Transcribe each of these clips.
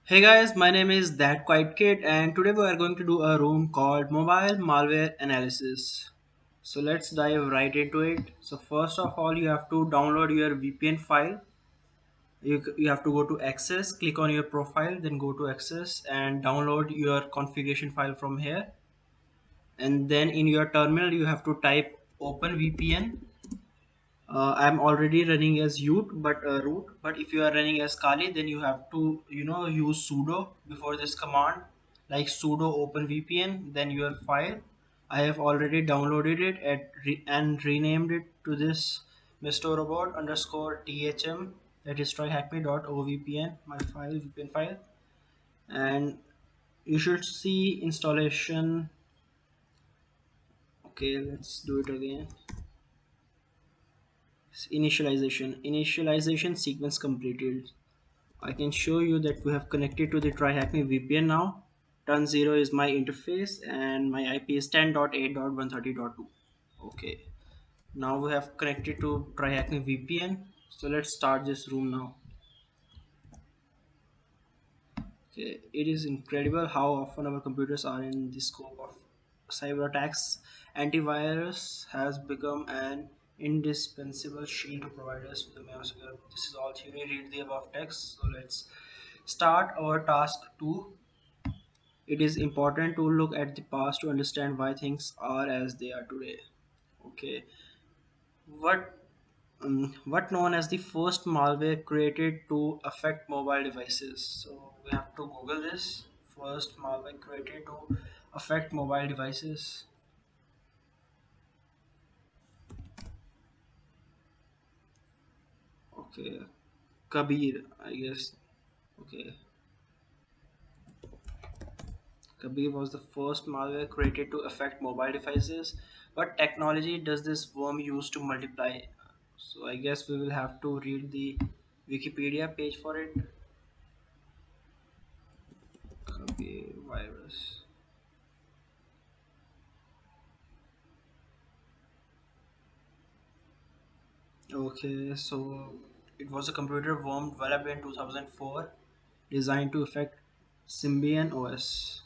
Hey guys, my name is That Quiet Kid, and today we are going to do a room called Mobile Malware Analysis. So let's dive right into it. So first of all, you have to download your VPN file. You have to go to Access, click on your profile, then go to Access and download your configuration file from here. And then in your terminal, you have to type Open VPN. I'm already running as root, but if you are running as Kali, then you have to use sudo before this command, like sudo open VPN, then your file. I have already downloaded it and renamed it to this Mr. Robot underscore thm, that is tryhackme.ovpn, my file, VPN file. And you should see installation. Okay, let's do it again. Initialization sequence completed. I can show you that we have connected to the Tryhackme VPN now. Turn 0 is my interface and my IP is 10.8.130.2. Okay. Now we have connected to Tryhackme VPN. So let's start this room now. Okay. It is incredible how often our computers are in the scope of cyber attacks. Antivirus has become an indispensable shield to provide us with a more secure. This is all theory. Read the above text. So let's start our task 2. It is important to look at the past to understand why things are as they are today. Okay, what known as the first malware created to affect mobile devices? So we have to Google this. First malware created to affect mobile devices. Okay, Kabir, I guess. Okay, Kabir was the first malware created to affect mobile devices. What technology does this worm use to multiply? So I guess we will have to read the Wikipedia page for it. Kabir virus. Okay, so it was a computer worm developed in 2004, designed to affect Symbian OS.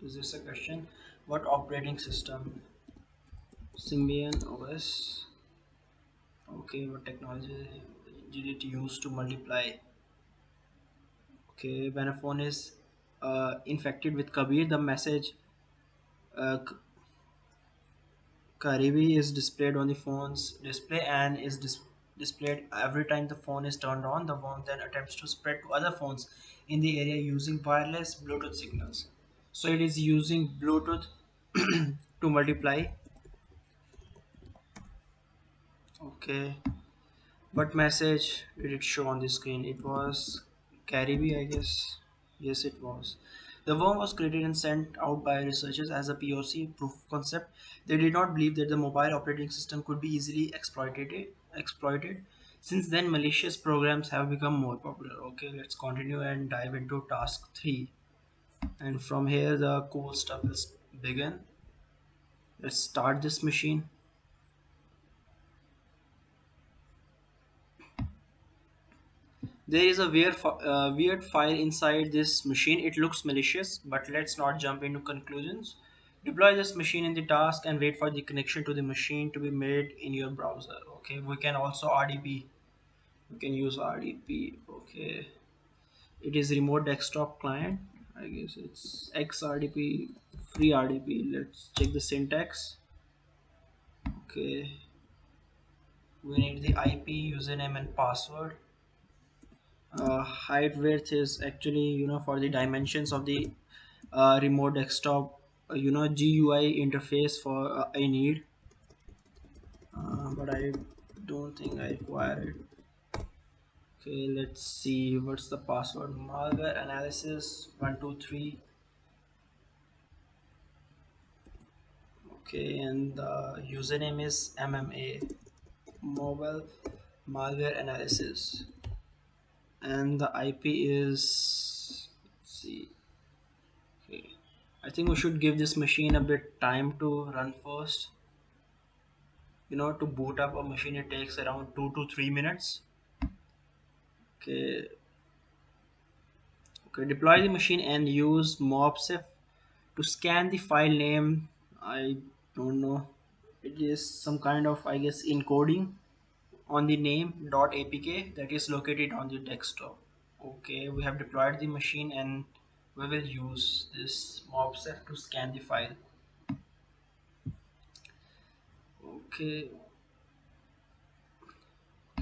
Is this a question? What operating system? Symbian OS. Okay, what technology did it use to multiply? Okay, when a phone is infected with Kabir, the message Karibi is displayed on the phone's display and is displayed every time the phone is turned on. The worm then attempts to spread to other phones in the area using wireless Bluetooth signals. So it is using Bluetooth to multiply. Okay, what message did it show on the screen? It was Caribe, I guess. Yes, it was. The worm was created and sent out by researchers as a POC, proof of concept. They did not believe that the mobile operating system could be easily exploited. Since then, malicious programs have become more popular. Okay, let's continue and dive into task 3. And from here, the cool stuff will begin. Let's start this machine. There is a weird file inside this machine. It looks malicious, but let's not jump into conclusions. Deploy this machine in the task and wait for the connection to the machine to be made in your browser. Okay, we can also RDP. We can use RDP. Okay, it is remote desktop client. I guess it's XRDP, free RDP. Let's check the syntax. Okay, we need the IP, username, and password. Height width is actually for the dimensions of the remote desktop GUI interface for I need, but I don't think I require it. Okay, let's see what's the password. Malware analysis 123. Okay, and the username is MMA, mobile malware analysis, and the IP is, let's see. Okay. I think we should give this machine a bit time to run first. To boot up a machine, it takes around 2 to 3 minutes. Okay, Okay, deploy the machine and use mobsef to scan the file name. I don't know. It is some kind of, I guess, encoding on the name .apk that is located on the desktop. Okay, we have deployed the machine and we will use this mobsef to scan the file. Okay,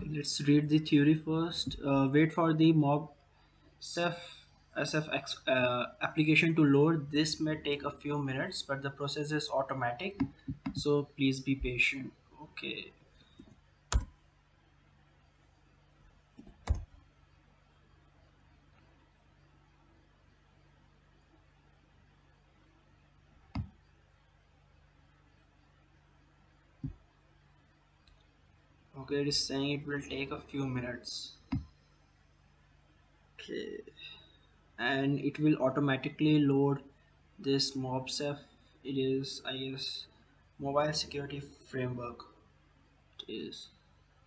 let's read the theory first. Wait for the mob application to load. This may take a few minutes, but the process is automatic, so please be patient. Okay, okay, it is saying it will take a few minutes. Okay, and it will automatically load this mobsef. It is, I guess, mobile security framework. It is,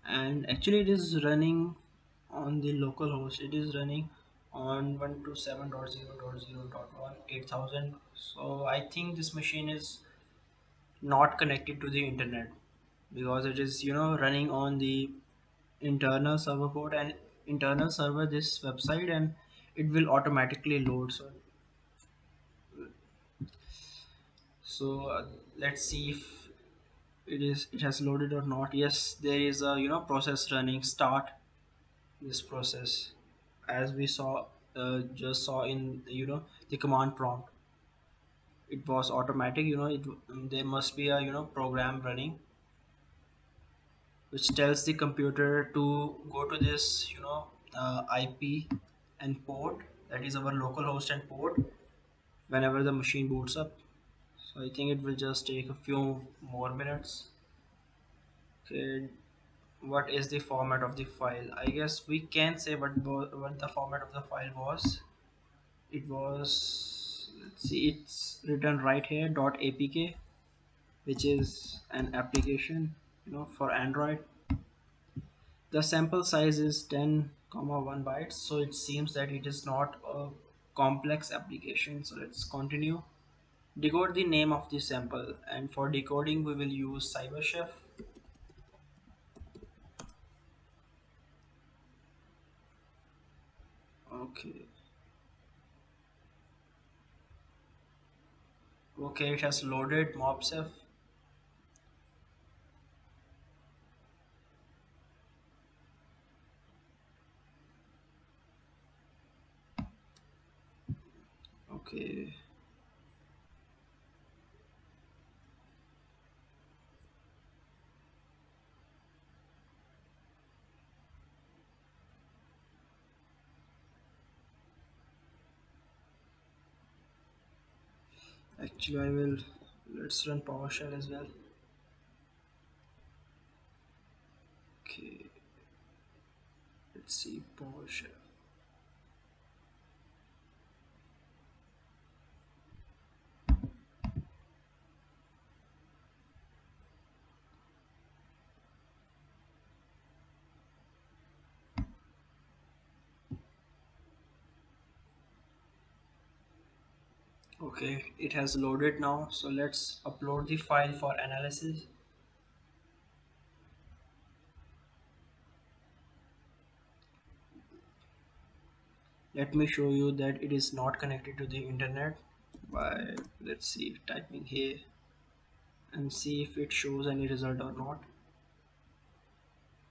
and actually it is running on the local host. It is running on 127.0.0.1 8000. So I think this machine is not connected to the internet because it is, running on the internal server port and internal server this website, and it will automatically load. So let's see if it has loaded or not. Yes, there is a, process running. Start this process, as we saw, just saw in, the command prompt. It was automatic. There must be a, program running which tells the computer to go to this, IP and port, that is our local host and port, whenever the machine boots up. So I think it will just take a few more minutes. Okay, what is the format of the file? I guess we can say what the format of the file was. It was, let's see, it's written right here .apk, which is an application, for Android. The sample size is 10 comma 1 bytes, so it seems that it is not a complex application. So let's continue. Decode the name of the sample, and for decoding we will use cyberchef. Okay, okay, it has loaded mobsef. Okay, actually I will, let's run PowerShell as well. Okay, let's see PowerShell. Okay, it has loaded now, so let's upload the file for analysis. Let me show you that it is not connected to the internet by, let's see, typing here and see if it shows any result or not.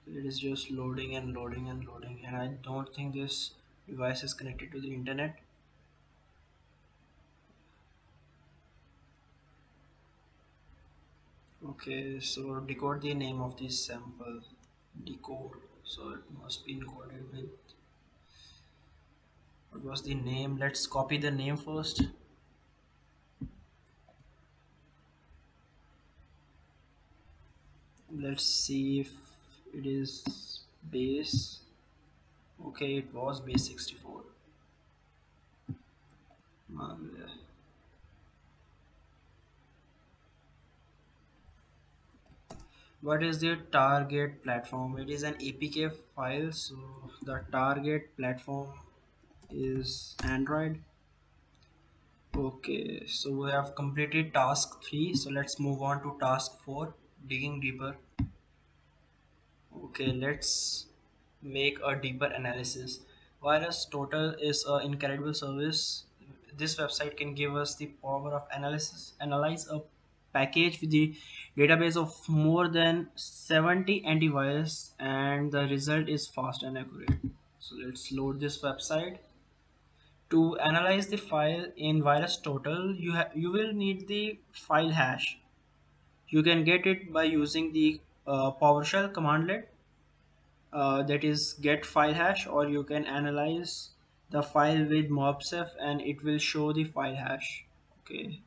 It is just loading and loading and loading, and I don't think this device is connected to the internet. Okay, so decode the name of this sample. Decode, so it must be encoded with, what was the name? Let's copy the name first. Let's see if it is base. Okay, it was base 64. Malware. What is the target platform? It is an APK file, so the target platform is Android. Okay, so we have completed task 3. So let's move on to task 4, digging deeper. Okay, let's make a deeper analysis. Virus Total is an incredible service. This website can give us the power of analysis, analyze a package with the database of more than 70 antivirus, and the result is fast and accurate. So let's load this website. To analyze the file in Virus Total, you will need the file hash. You can get it by using the PowerShell commandlet, that is get file hash, or you can analyze the file with mobsef and it will show the file hash. Okay,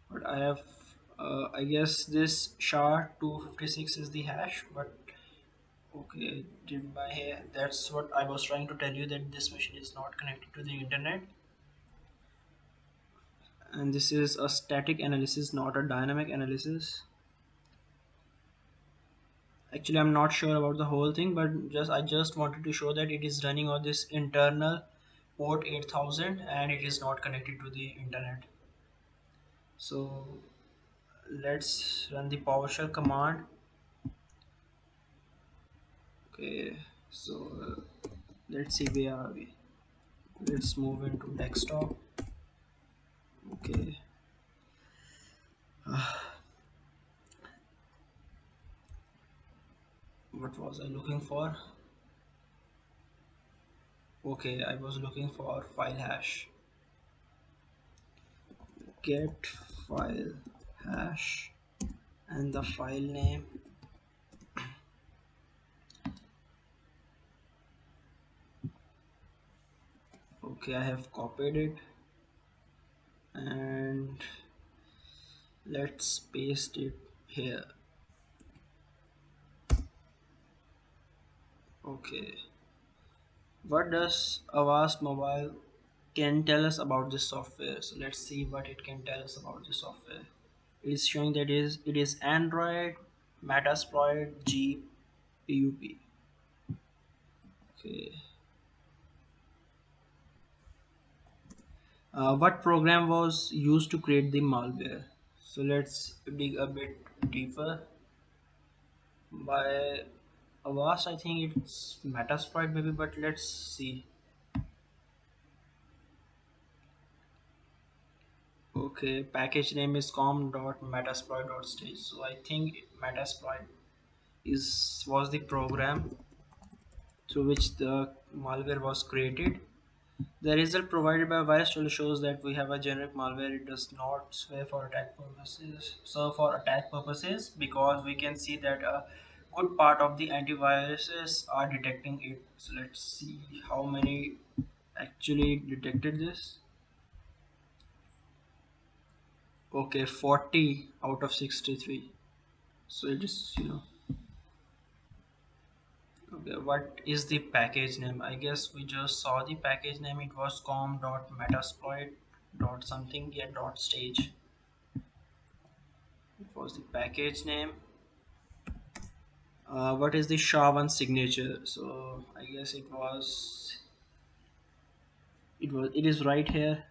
but I have I guess this SHA-256 is the hash, but okay, did by here, that's what I was trying to tell you, that this machine is not connected to the internet, and this is a static analysis, not a dynamic analysis. Actually, I'm not sure about the whole thing, but I just wanted to show that it is running on this internal port 8000 and it is not connected to the internet. So let's run the PowerShell command. Okay, so let's see where are we. Let's move into desktop. Okay, what was I looking for? Okay, I was looking for file hash. Get file hash and the file name. Okay, I have copied it and let's paste it here. Okay, what does Avast Mobile can tell us about this software? So let's see what it can tell us about the software. It is showing that it is Android Metasploit GPUP. Okay, what program was used to create the malware? So let's dig a bit deeper. By Avast, I think it's Metasploit maybe, but let's see. Okay, package name is com.metasploit.stage. So I think Metasploit is was the program through which the malware was created. The result provided by virus tool shows that we have a generic malware. It does not swear for attack purposes. So for attack purposes, because we can see that a good part of the antiviruses are detecting it. So let's see how many actually detected this. Okay, 40 out of 63. So it is, okay, what is the package name? I guess we just saw the package name. It was com.metasploit dot something, yeah, dot stage. It was the package name. What is the SHA-1 signature? So I guess it is right here,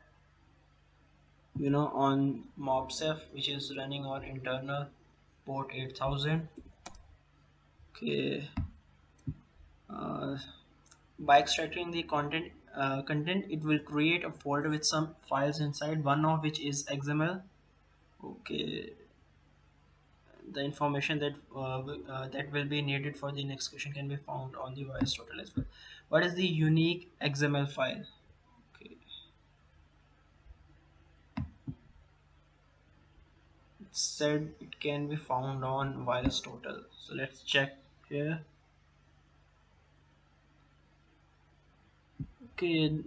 on mobsef, which is running on internal port 8000. Okay, uh, by extracting the content, it will create a folder with some files inside, one of which is XML. Okay, the information that will be needed for the next question can be found on the virus total as well. What is the unique XML file? Okay, it said it can be found on virus total. So let's check here. Okay,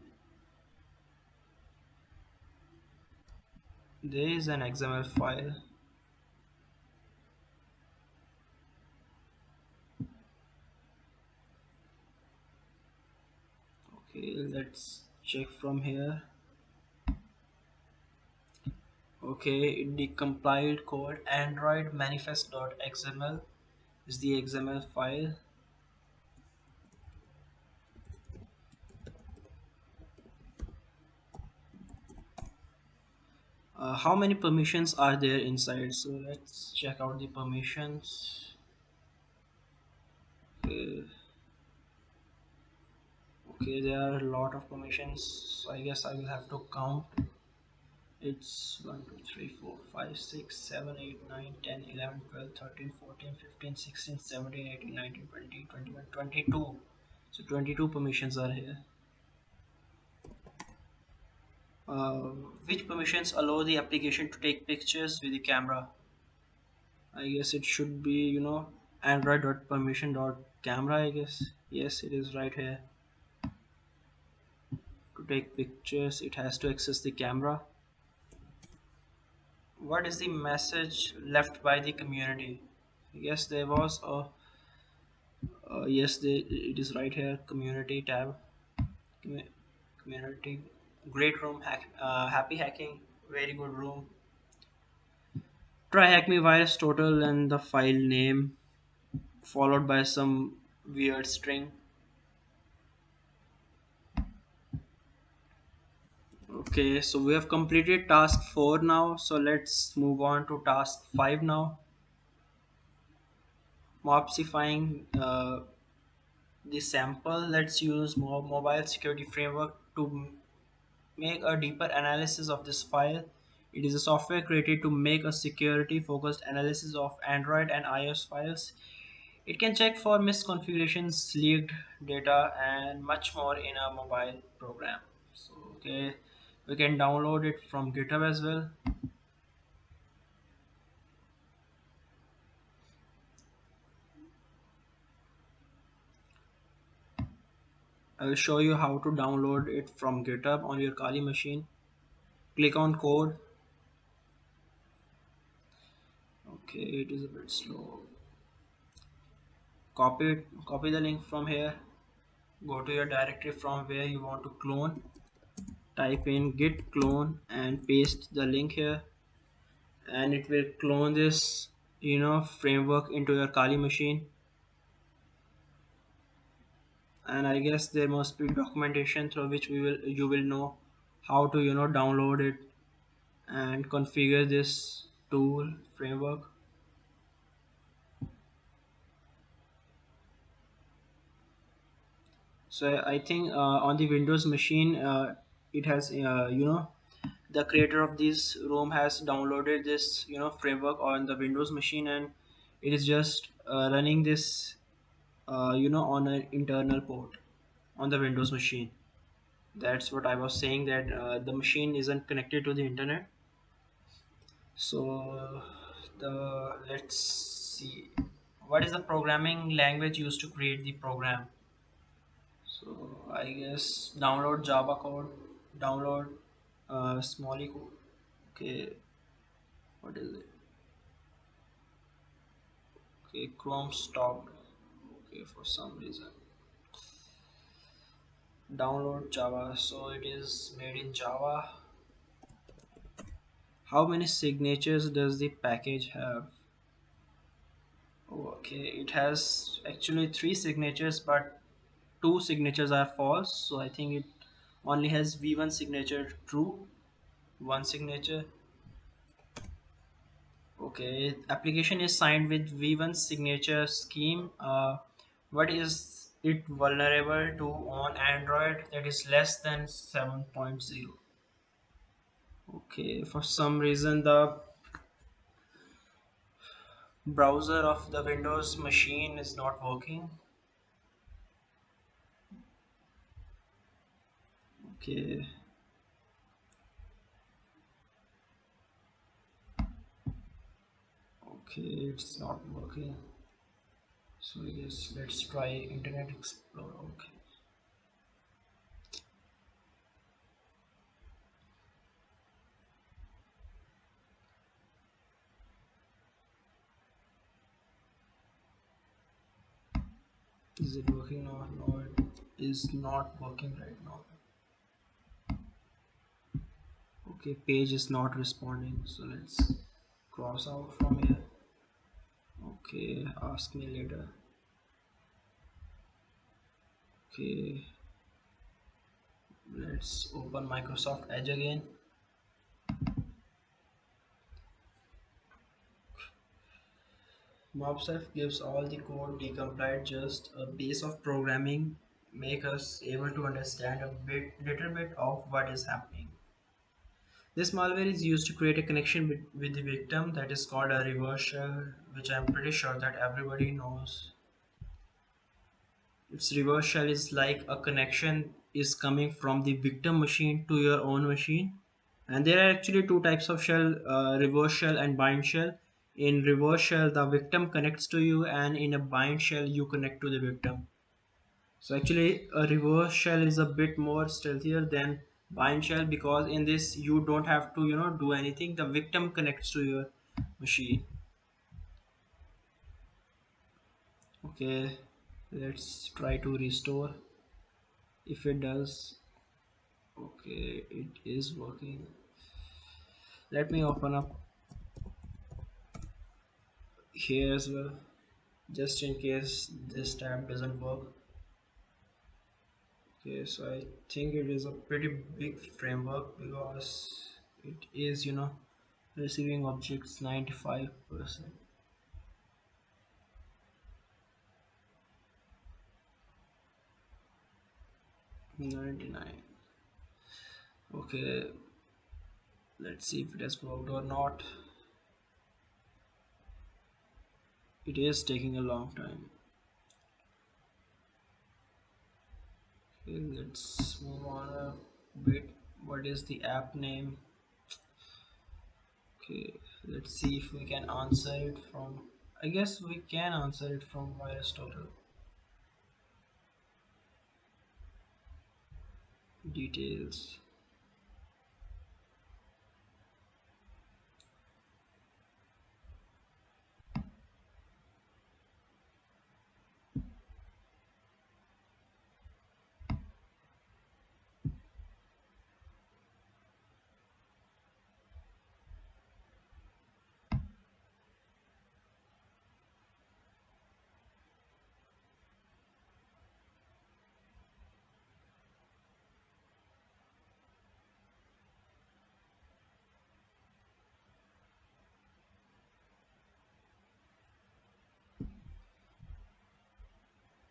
there is an XML file. Okay, let's check from here. Okay, the compiled code Android manifest.xml is the XML file. How many permissions are there inside? So let's check out the permissions. Okay, okay, there are a lot of permissions. So I guess I will have to count. It's 1, 2, 3, 4, 5, 6, 7, 8, 9, 10, 11, 12, 13, 14, 15, 16, 17, 18, 19, 20, 21, 22. So 22 permissions are here. Which permissions allow the application to take pictures with the camera? I guess it should be, android.permission.camera, I guess. Yes, it is right here. To take pictures, it has to access the camera. What is the message left by the community? Yes, there was a yes, it is right here. Community tab. Commu- Community. Great room. Happy hacking. Very good room. Tryhackme virus total and the file name followed by some weird string. Okay, so we have completed task 4 now. So let's move on to task 5 now. Mopsifying the sample. Let's use mobile security framework to make a deeper analysis of this file. It is a software created to make a security focused analysis of Android and iOS files. It can check for misconfigurations, leaked data, and much more in a mobile program. So, okay, we can download it from GitHub as well. I will show you how to download it from GitHub on your Kali machine. Click on code. Okay, it is a bit slow. Copy the link from here. Go to your directory from where you want to clone. Type in git clone and paste the link here, and it will clone this framework into your Kali machine. And I guess there must be documentation through which you will know how to download it and configure this tool framework. So I think on the Windows machine, it has the creator of this ROM has downloaded this framework on the Windows machine, and it is just running this on an internal port on the Windows machine. That's what I was saying, that the machine isn't connected to the internet. So the let's see, what is the programming language used to create the program? So I guess download Java code, download Smalley code. Okay, what is it? Okay, Chrome stopped. Okay, for some reason. Download Java. So it is made in Java. How many signatures does the package have? Oh, okay, it has actually three signatures, but two signatures are false. So I think it only has V1 signature true, one signature. Okay, application is signed with V1 signature scheme. What is it vulnerable to on Android that is less than 7.0? Okay, for some reason the browser of the Windows machine is not working. Okay, okay, it's not working. So yes, let's try Internet Explorer. Okay, is it working now? No, it is not working right now. Okay, page is not responding. So let's cross out from here. Okay, ask me later. Okay, let's open Microsoft Edge again. Mobsef gives all the code decomplied just a base of programming, make us able to understand little bit of what is happening. This malware is used to create a connection with the victim that is called a reverse shell, which I'm pretty sure that everybody knows. Its reverse shell is like a connection is coming from the victim machine to your own machine. And there are actually two types of shell, reverse shell and bind shell. In reverse shell, the victim connects to you, and in a bind shell, you connect to the victim. So actually, a reverse shell is a bit more stealthier than bind shell because in this you don't have to do anything. The victim connects to your machine. Okay, let's try to restore. If it does, okay, it is working. Let me open up here as well, just in case this tab doesn't work. Okay, so I think it is a pretty big framework because it is receiving objects 95%. 99. Okay, let's see if it has worked or not. It is taking a long time. Okay, let's move on a bit. What is the app name? Okay, let's see if we can answer it from, I guess we can answer it from VirusTotal details.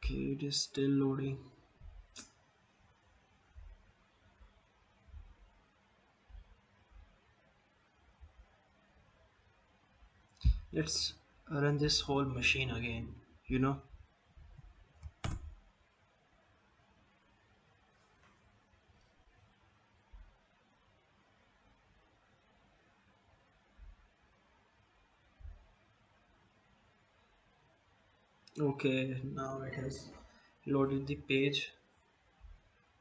Okay, it is still loading. Let's run this whole machine again, you know. Okay, now it has loaded the page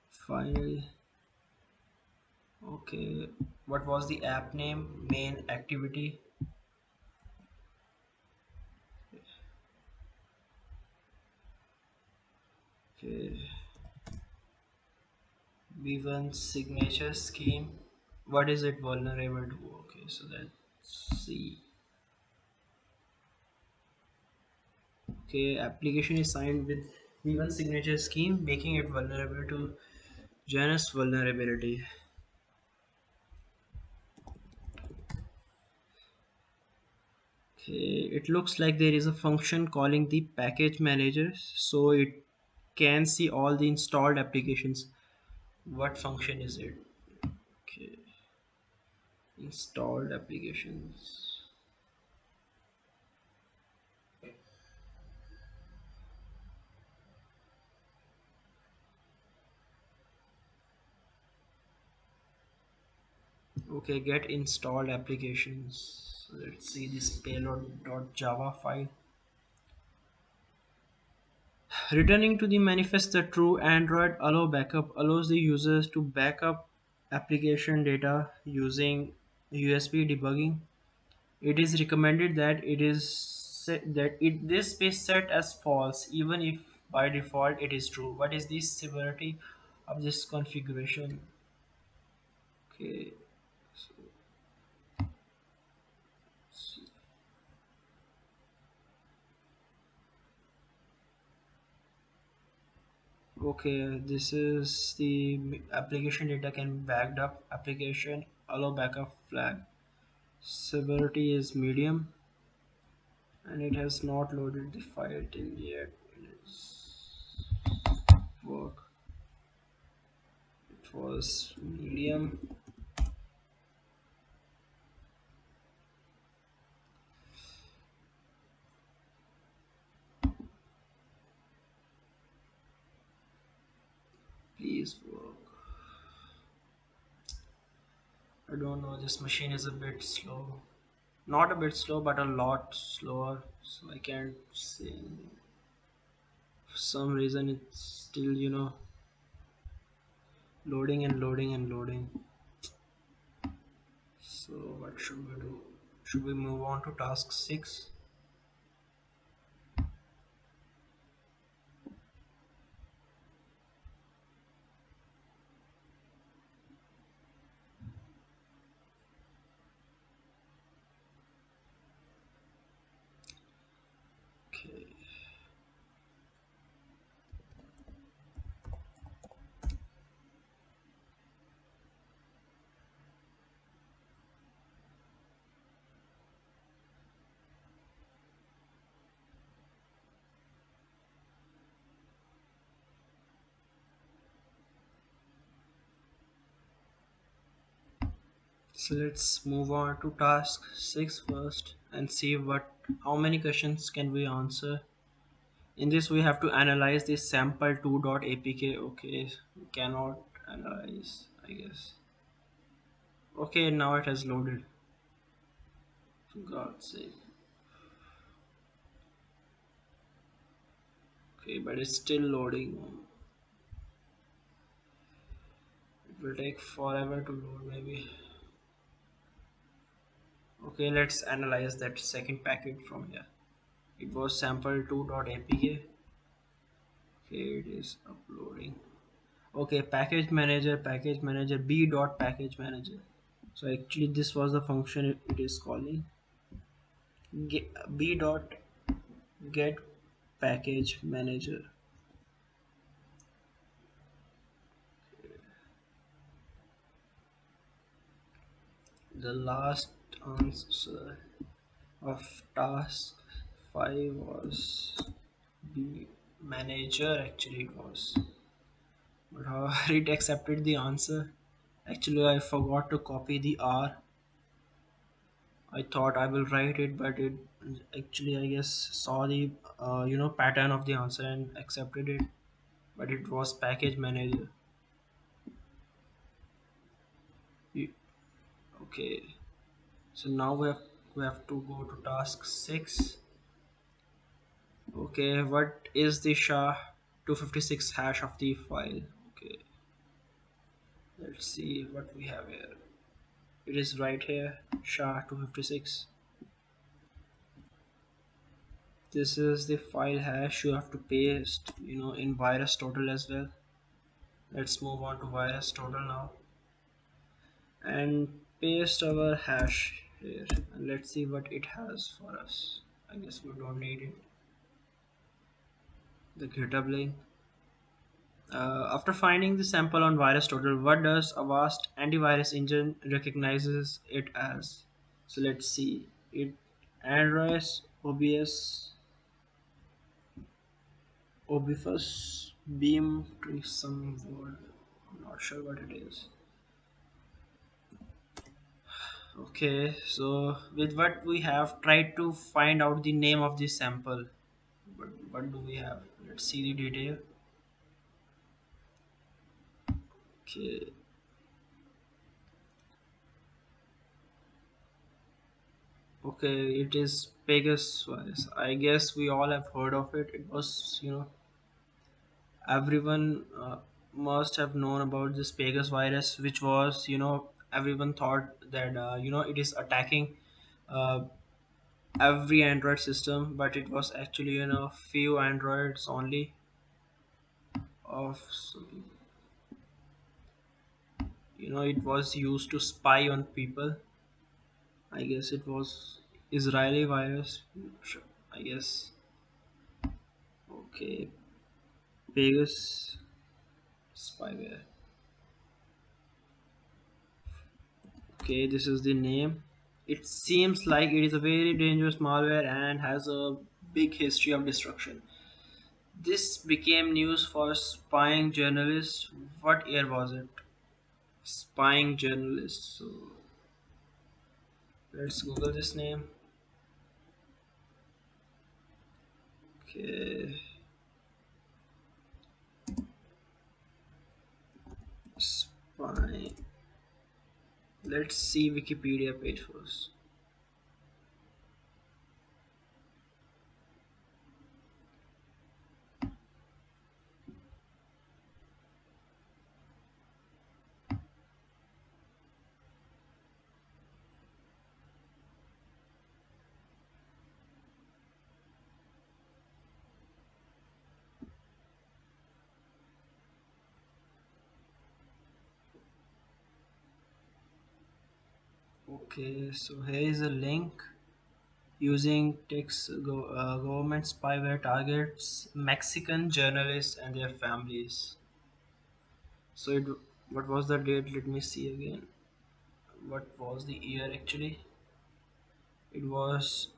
file. Okay, what was the app name? Main activity. Okay, V1 signature scheme. What is it vulnerable to? Okay, so let's see. Okay, application is signed with V1 signature scheme, making it vulnerable to Janus vulnerability. Okay, it looks like there is a function calling the package manager, so it can see all the installed applications. What function is it? Okay, installed applications. Okay, get installed applications. Let's see this payload.java file. Returning to the manifest, the true Android allow backup allows the users to backup application data using USB debugging. It is recommended that it is set, that it this be set as false even if by default it is true. What is the severity of this configuration? Okay, okay, this is the application data can be backed up. Application allow backup flag. Severity is medium. and it has not loaded the file till yet. It is work. It was medium. Please work. I don't know. This machine is a bit slow. Not a bit slow, but a lot slower. So I can't say anything. For some reason, it's still loading and loading and loading. So what should we do? Should we move on to task 6? Okay. So let's move on to task 6 first and see how many questions can we answer. In this we have to analyze this sample2.apk. Okay, we cannot analyze, I guess. Okay, now it has loaded. For God's sake. Okay, but it's still loading. It will take forever to load maybe. Okay, let's analyze that second packet from here. It was sample2.apk. Okay, it is uploading. Okay, package manager b dot package manager. So actually this was the function it is calling. B dot get package manager. The last answer of task 5 was b manager, actually it was, but however it accepted the answer. Actually I forgot to copy the r. I thought I will write it, but it actually I guess saw the pattern of the answer and accepted it. But it was package manager. You- Okay, so now we have to go to task 6. Okay, what is the SHA-256 hash of the file? Okay, let's see what we have here. It is right here, SHA-256. This is the file hash you have to paste, in virus total as well. Let's move on to virus total now and paste our hash here, and let's see what it has for us. I guess we don't need it. The GitHub link. After finding the sample on virus total, what does Avast antivirus engine recognizes it as? So let's see. It Android OBS Obifus Beam to some word. I'm not sure what it is. Okay, so with what we have tried to find out the name of the sample. But what do we have? Let's see the detail. Okay, okay, it is Pegasus. I guess we all have heard of it. It was, everyone must have known about this Pegasus virus, which was, everyone thought that, it is attacking uh, every Android system, but it was actually, few Androids only of, it was used to spy on people. I guess it was Israeli virus. Sure, I guess. Okay, Pegasus spyware. Okay, this is the name. It seems like it is a very dangerous malware and has a big history of destruction. This became news for spying journalists. What year was it? Spying journalists. So let's Google this name. Okay, spying. Let's see Wikipedia page first. Okay, so here is a link. Using government spyware targets Mexican journalists and their families. So what was the date? Let me see again. What was the year actually? It was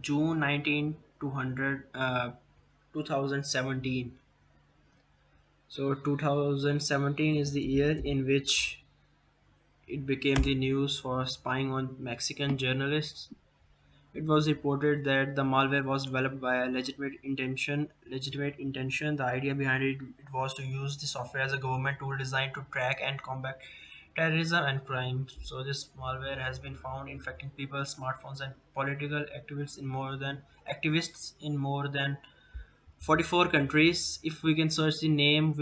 June 19 200 2017. So 2017 is the year in which it became the news for spying on Mexican journalists. It was reported that the malware was developed by a legitimate intention. Legitimate intention. The idea behind it was to use the software as a government tool designed to track and combat terrorism and crime. So this malware has been found infecting people's smartphones and political activists in more than 44 countries. If we search the name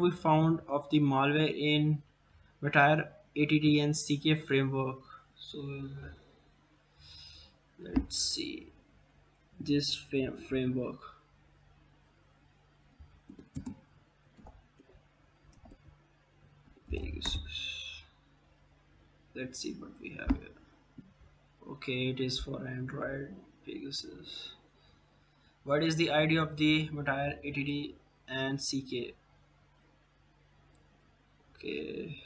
we found of the malware in entire ATT and CK framework. So let's see this framework. Pegasus. Let's see what we have here. Okay, it is for Android. Pegasus. What is the ID of the entire ATT and CK? Okay,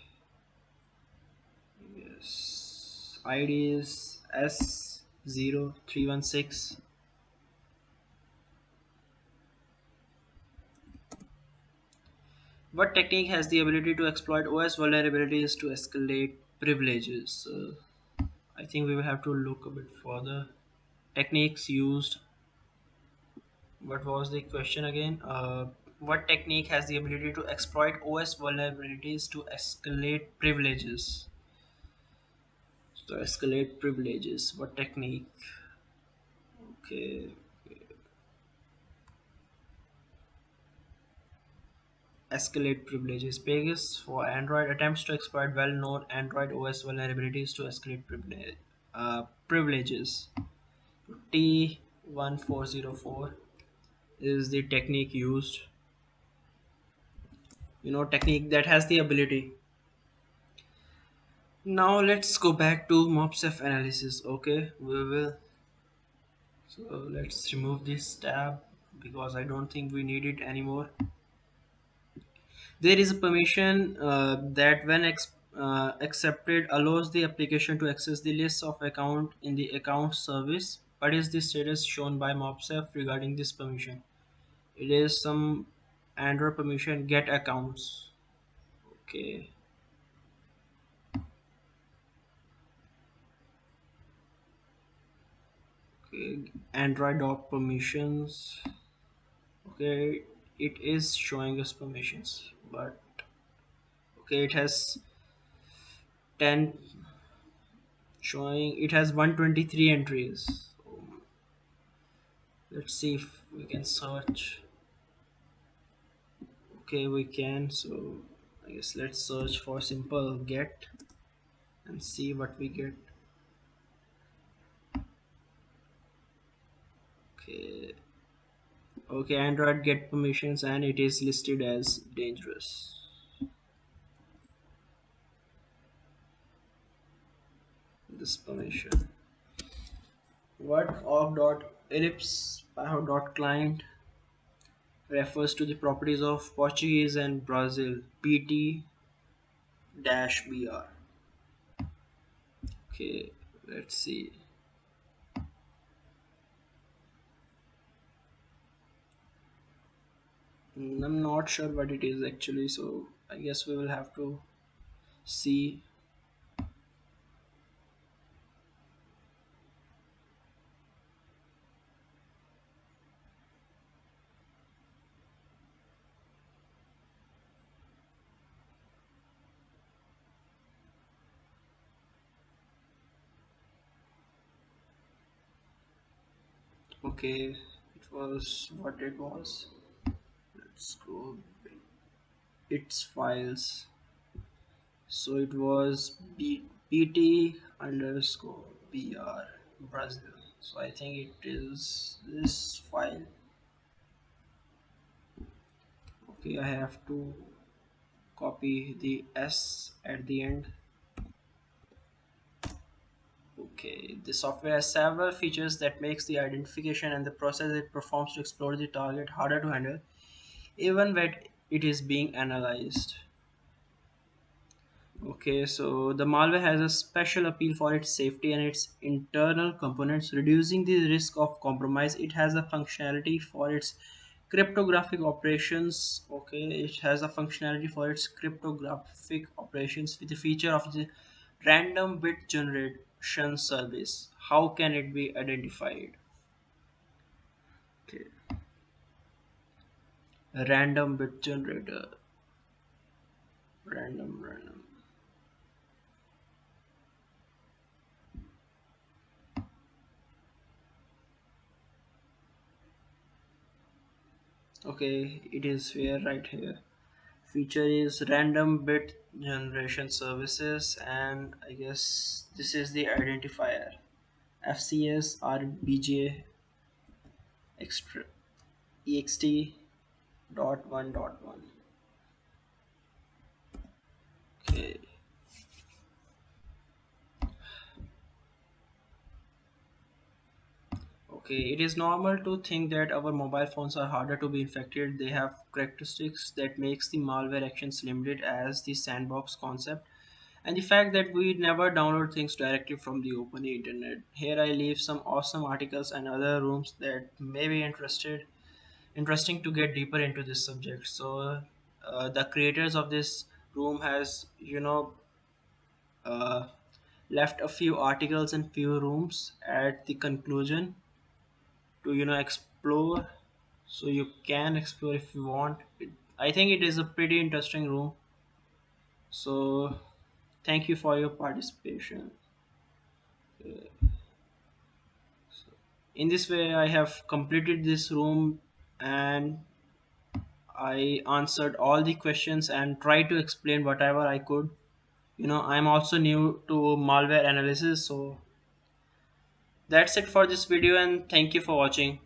yes. ID is S0316. What technique has the ability to exploit OS vulnerabilities to escalate privileges? I think we will have to look a bit further. Techniques used. What was the question again? What technique has the ability to exploit OS vulnerabilities to escalate privileges? To escalate privileges. What technique? Okay. Escalate privileges. Pegasus for Android attempts to exploit well-known Android OS vulnerabilities to escalate privileges. T1404 is the technique used. Technique that has the ability. Now let's go back to mobsef analysis. Okay, we will. So let's remove this tab because I don't think we need it anymore. There is a permission that when accepted allows the application to access the list of account in the account service. What is the status shown by mobsef regarding this permission? It is some Android permission get accounts. Okay. Okay. Android dot permissions. Okay, it is showing us permissions, but okay, it has 10 showing, it has 123 entries. So let's see if we can search. Okay, we can. So I guess let's search for simple get and see what we get. Okay. Okay, Android get permissions and it is listed as dangerous. This permission. What of dot ellipse dot client refers to the properties of Portuguese and Brazil PT-BR. Okay, let's see. I'm not sure what it is actually, so I guess we will have to see. Okay, it was what it was. Let's go. Its files. So it was pt underscore br Brazil. So I think it is this file. Okay, I have to copy the s at the end. Okay, the software has several features that makes the identification and the process it performs to explore the target harder to handle, even when it is being analyzed. Okay, so the malware has a special appeal for its safety and its internal components, reducing the risk of compromise. It has a functionality for its cryptographic operations. Okay, it has a functionality for its cryptographic operations with the feature of the random bit generation service. How can it be identified? Okay, a random bit generator. Random. Okay, it is here, right here. Feature is random bit generation services, and I guess this is the identifier FCS RBJ extra ext .1.1. Okay. Okay, it is normal to think that our mobile phones are harder to be infected. They have characteristics that makes the malware actions limited as the sandbox concept and the fact that we never download things directly from the open internet. Here I leave some awesome articles and other rooms that may be interesting to get deeper into this subject. So the creators of this room has uh, left a few articles and few rooms at the conclusion to explore, so you can explore if you want it. I think it is a pretty interesting room, so thank you for your participation. In this way I have completed this room, and I answered all the questions and tried to explain whatever I could. I'm also new to malware analysis, so that's it for this video, and thank you for watching.